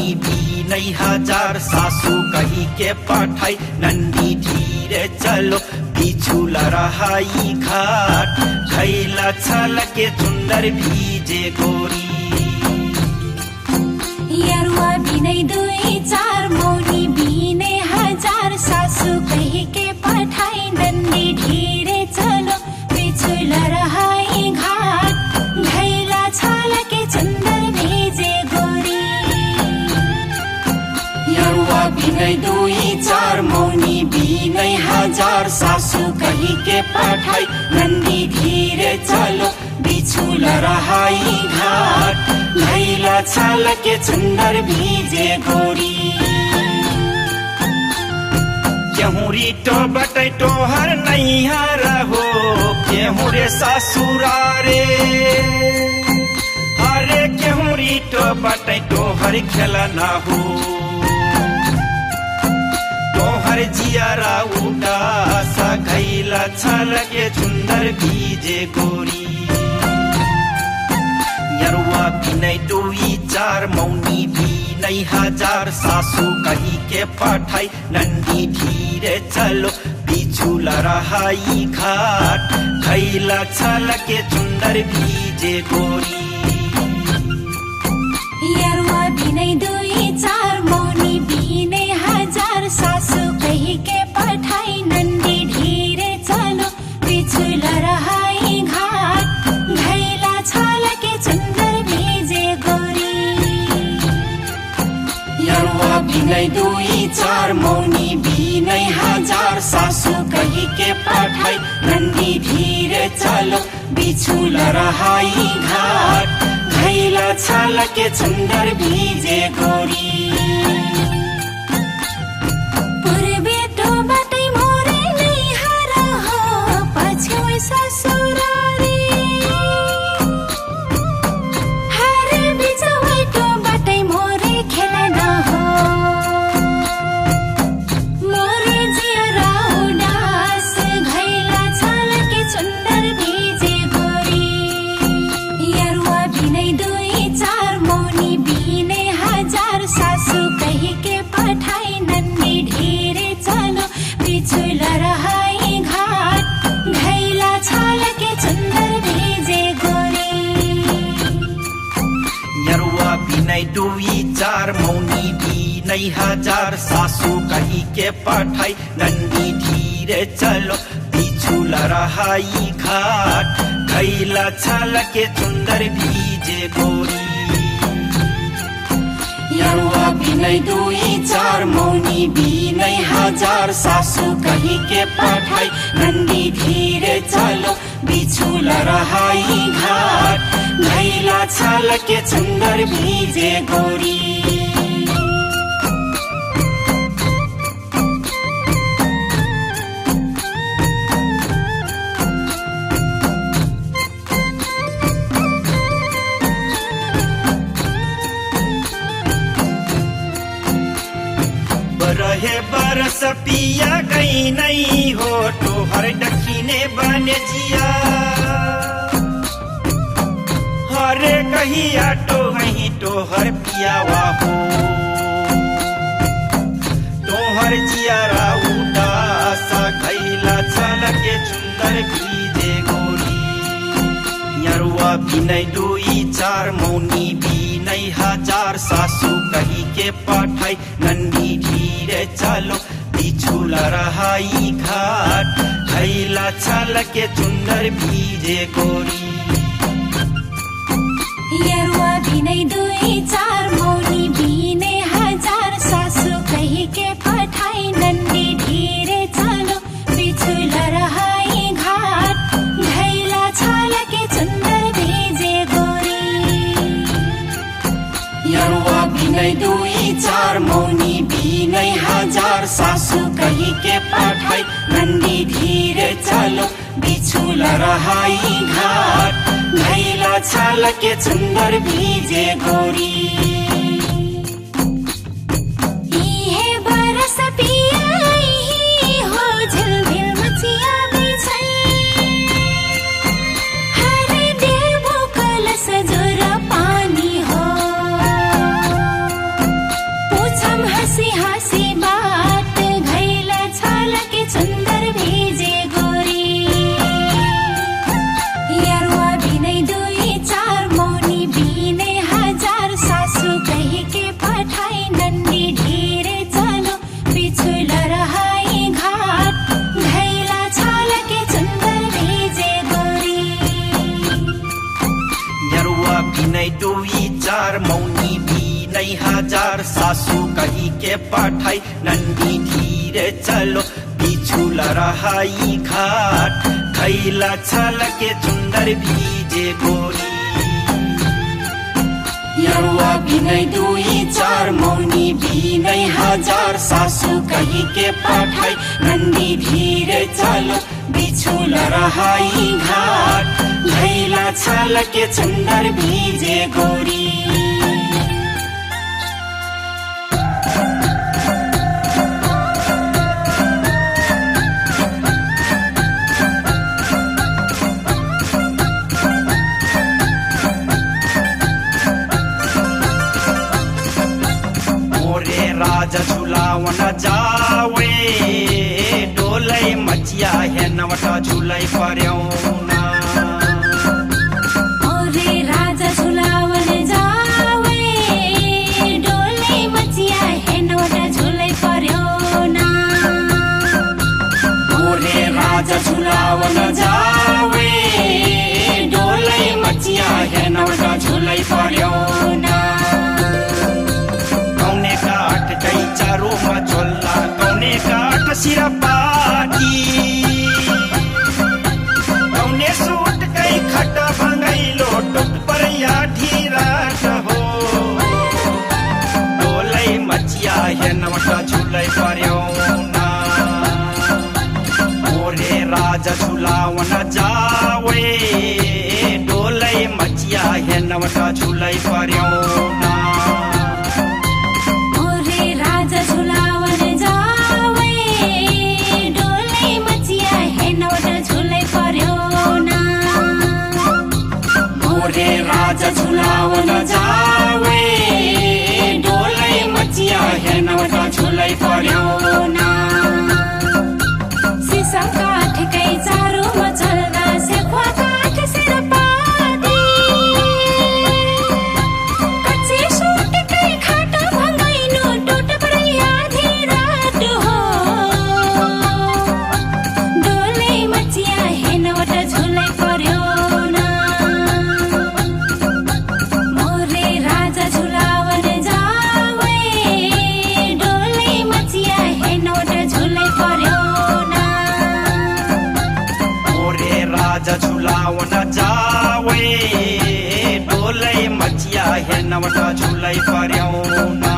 मौनी बिनै हजार सासू कही के पठाई नन्दी धीरे चलो बिछुल रहाई घाट खैला छल के सुन्दर भीजे गोरी यरुआ बिनै दुई चार मौनी बिनै हजार सासू कही के पठाई नन्दी धीरे चलो बिछुल रहाई घाट खैला छल के सुन्दर भीजे गोरी यरुआ बिनै दुई चार मौनी बिनै हजार सासू कही के पठाई नन्दी धीरे चलो बिछुल रहाई घाट खैला छल के सुन्दर भीजे गोरी केहुरी तो बटै तोहर नैहर हो केहू रे ससुरारे हरे केहुरी तो बटै तोहर खेलना हो तोहर जियारा उदास खैला छल के सुन्दर भीजे गोरी यरुआ बिनै दुई चार मौनी बिनै हजार सासू कही के पठाई नन्दी धीरे चलो बिछुल रहाई घाट खैला छल के सुन्दर भीजे गोरी यरुआ बिनै दुई चार मौनी बिनै हजार सासू कही के पठाई नन्दी धीरे चलो बिछुल रहाई घाट खैला छल के सुन्दर भीजे गोरी यरुआ बिनै दुई चार मौनी बिनै हजार सासू कही के पठाई नन्दी धीरे चलो बिछुल रहाई घाट खैला छल के सुन्दर भीजे गोरी पूर्वे तो बटै मोरे नैहर हो पछ्यौ ससुरारी हरे बिचवै तो बटै मोरे खेलना हो मोरे जियरा उदास खैला छल के सुन्दर भीजे गोरी यरुआ बिनै दुई चार मौनी बिनै हजार सासू कही के पठाई नन्दी धीरे चलो बिछुल रहाई घाट खैला छल के सुन्दर भीजे गोरी यरुआ बिनै दुई चार मौनी बिनै हजार सासू कही के पठाई नन्दी धीरे चलो बिछुल रहाई घाट खैला छल के सुन्दर भीजे गोरी यरुआ बिनै दुई चार मौनी बिनै हजार सासू कही के पठाई नन्दी धीरे चलो बिछुल रहाई घाट खैला छल के सुन्दर भीजे गोरी रहे बरस पिया गई नहीं हो तोहर दखिने बने जिया हरे कहिया तो वही तोहर पियावा हो तोहर जियारा उदास खैला छल के सुन्दर भीजे गोरी यरुआ बिनै दुई चार मौनी बिनै हजार सासू कही के पठाई नन्दी धीरे चलो बिछुल रहाई घाट खैला छल के सुन्दर भीजे गोरी यरुआ बिनै दुई चार मौनी बिनै हजार सासू कही के पठाई नन्दी धीरे चलो बिछुल रहाई घाट खैला छल के सुन्दर भीजे गोरी यरुआ बिनै दुई चार मौनी बिनै हजार सासू कही के पठाई नन्दी धीरे चलो बिछुल रहाई घाट खैला छल के सुन्दर भीजे गोरी इहे बरस पिया हो झिलमिल मचिया बिछै हरे देवो कलश जोर पानी हो सासू कही के पठाई नन्दी धीरे चलो बिछुल रहाई घाट खैला छल के चुन्दर भीजे गोरी यरुआ बिनै दुई चार मौनी बिनै हजार सासू कही के पठाई नन्दी धीरे चलो बिछुल रहाई घाट खैला छल के चुन्दर भीजे गोरी राजा झुलावन जावे डोलै मचिया है नवटा झुलै पर्यौना ओरे राजा झुलावन जावे डोलै मचिया है नवटा झुलै पर्यौना ओरे राजा झुलावन जावे डोलै मचिया है नवटा झुलै पर्यौना झोल्ला कौने काठ सिरपाटी कौने सूट कई खटा भंगैलो टुट पर या ढीराट हो डोलै मचिया है नवटा झुलै पर्यौना ओरे राजा झुलावन जावे डोलै मचिया है नवटा झुलै पर्यौना झुलावन जावे डोलै मचिया है नवटा झुलै पर्यौना मोरे राजा झुलावन जावे डोलै मचिया है नवटा झुलै पर्यौना सिसा काठ कै चारो मचल्दा सेखुवा काठ सिरपाती कच्चे सूट कै खाटा भंगैनो टुट राजा झुलावन जावे डोलै मचिया है नवटा झुलै पर्यौना मोरे राजा झुलावन जावे डोलै मचिया है नवटा झुलै पर्यौना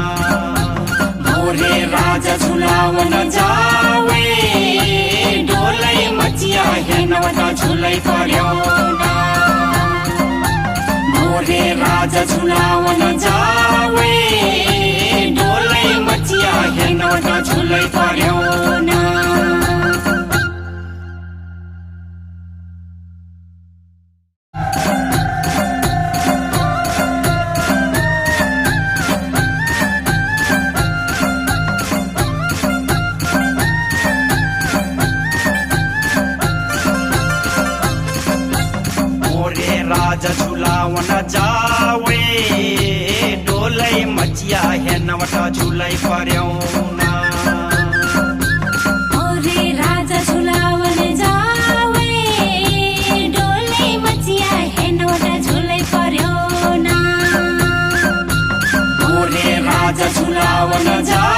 मोरे राजा झुलावन जावे डोलै मचिया है नवटा झुलै पर्यौना राजा झुलावन जावे डोलै मचिया है नवटा झुलै पर्यौना ओरे राजा झुलावन जावे डोलै मचिया है नवटा झुलै पर्यौना ओरे राजा झुलावन जावे